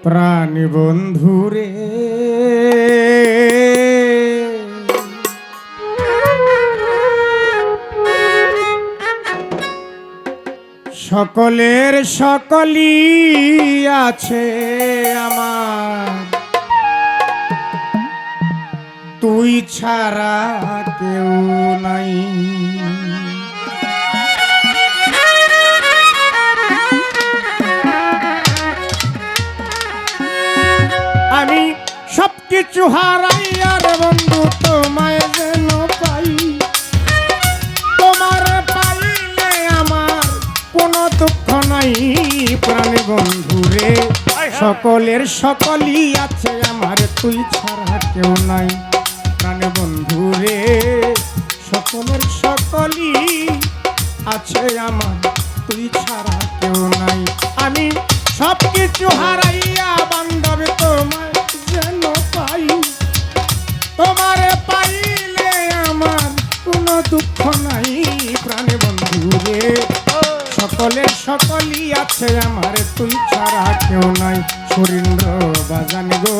প্রাণী বন্ধুরে সকলের সকলই আছে আমার, তুই ছাড়া কেউ নাই। আমি সবকিছু হারাই আর বন্ধু তোমায় যেন পাই, তোমার পাইলে আমার কোনো দুঃখ নাই। প্রাণী বন্ধুরে সকলের সকলই আছে আমার, তুই ছাড়া কেউ নাই। প্রাণী বন্ধুরে সকলের সকলই আছে আমার, তুই ছাড়া কেউ নাই। আমি সবকিছু হারাইয়া বান্ধব তোমায় যেন পাই, তোমার পাইলে আমার কোনো দুঃখ নাই। প্রাণী বন্ধুরে সকলের সকলই আছে আমার, তুই ছাড়া কেউ নাই। সুরেন্দ্র বাজান গো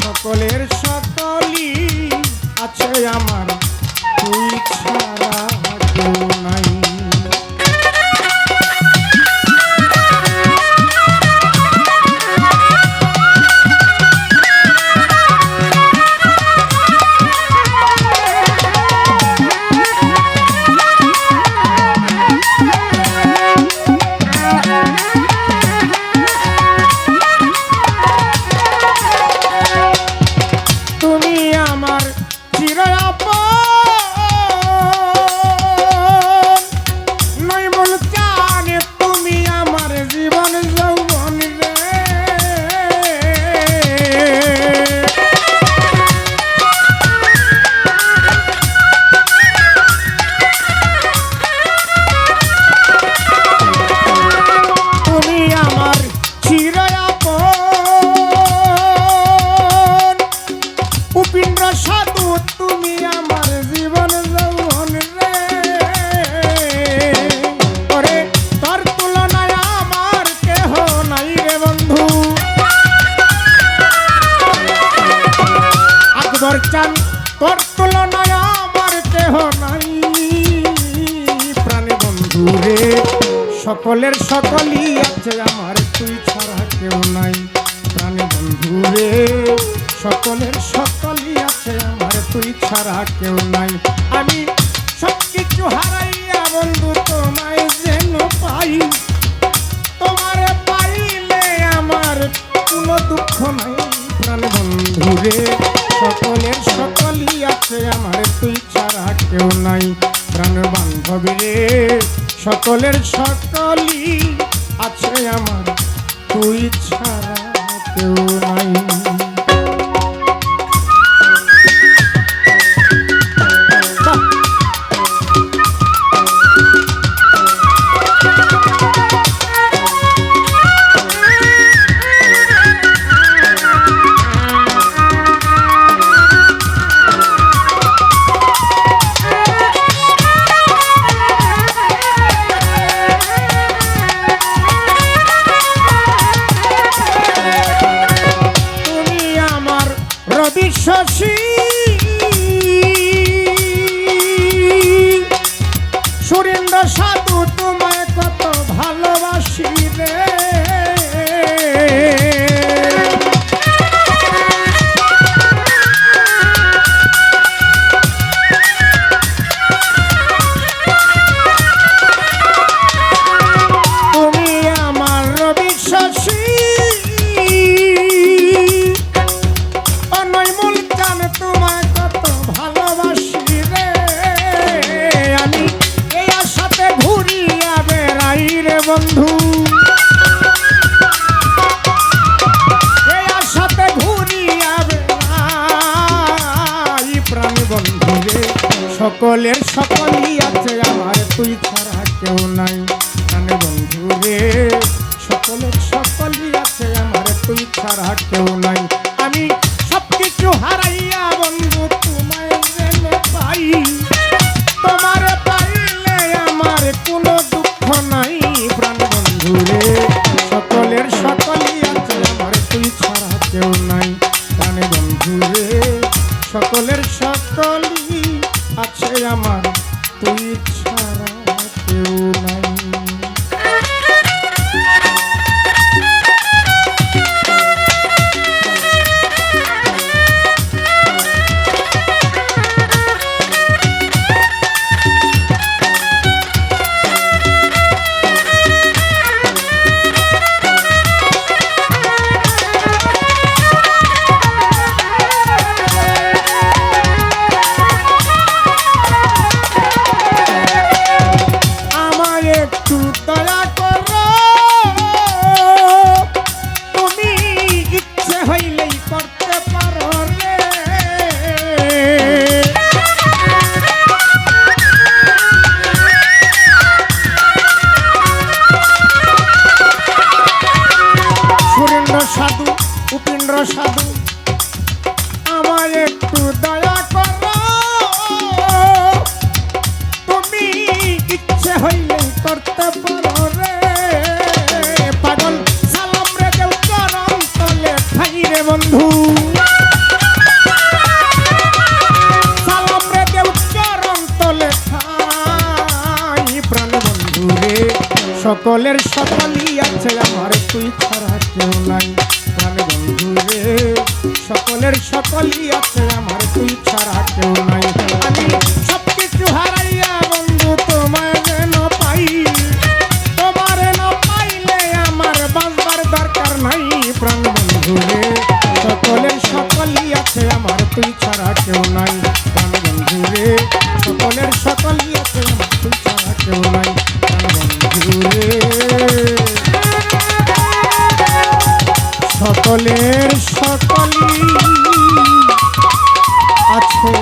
সকলের সকলই আছে আমার, তুই ছাড়া কেউ নাই। তোর তুলনায় আমার কেহ নাই। প্রাণী বন্ধুরে সকলের সকলই আছে আমার, তুই ছাড়া কেউ নাই। প্রাণী বন্ধুরে সকলের সকলই আছে আমার, তুই ছাড়া কেউ নাই। আমি সবকিছু হারাইয়া বন্ধু তোমায় যেন পাই, তোমার পাইলে আমার কোনো দুঃখ নাই। প্রাণী বন্ধুরে সকলের সকলই আছে আমার, তুই ছাড়া কেউ নাই। প্রাণ বান্ধবীরে সকলের সকলই আছে আমার, তুই ছাড়া কেউ নাই। শশী সুরেন্দ্র সাধু তোমায় কত ভালোবাসি রে। তুমি আমার রবি শশী তোমায় কত ভালোবাসি রে। আমি এই আশাতে ঘুরিয়া বেড়াই রে বন্ধু, এই আশাতে ঘুরিয়া বেড়াই। প্রাণী বন্ধুরে সকলের সকলই আছে আমার, তুই ছাড়া কেউ নাই। প্রাণী বন্ধুরে সকলের সকলই আছে আমার, তুই ছাড়া কেউ নাই। আমি সবকিছু হারাইয়া বন্ধু তোমায় যেন পাই, তোমার পাইলে আমার কোনো দুঃখ নাই। প্রাণ বন্ধুরে সকলের সকলই আছে আমার, সাধু উপেন্দ্র সাধু আমায় একটু দয়া করো, তুমি ইচ্ছে হইলে করতে পারো রে পাগল। সালাম রে দেও চরণ তলে ঠাই রে বন্ধু, সালাম রে দেও চরণ তলে ঠাই প্রাণ বন্ধু রে। সকলের সকলই আছে আমার তুই ছাড়া কেউ নাই প্রাণ বন্ধু রে। সকলের সকলই আছে আমার তুই ছাড়া কেউ নাই। আমি সবকিছু হারাইয়া বন্ধু তোমায় যেন পাই, তোমার না পাইলে আমার বাঁচবার দরকার নাই প্রাণ বন্ধু রে। সকলের সকলই আছে আমার তুই ছাড়া কেউ নাই প্রাণ বন্ধু রে। সকলের সকলই আছে আমার তুই ছাড়া কেউ নাই প্রাণ বন্ধু রে। সকলের সকলই আছে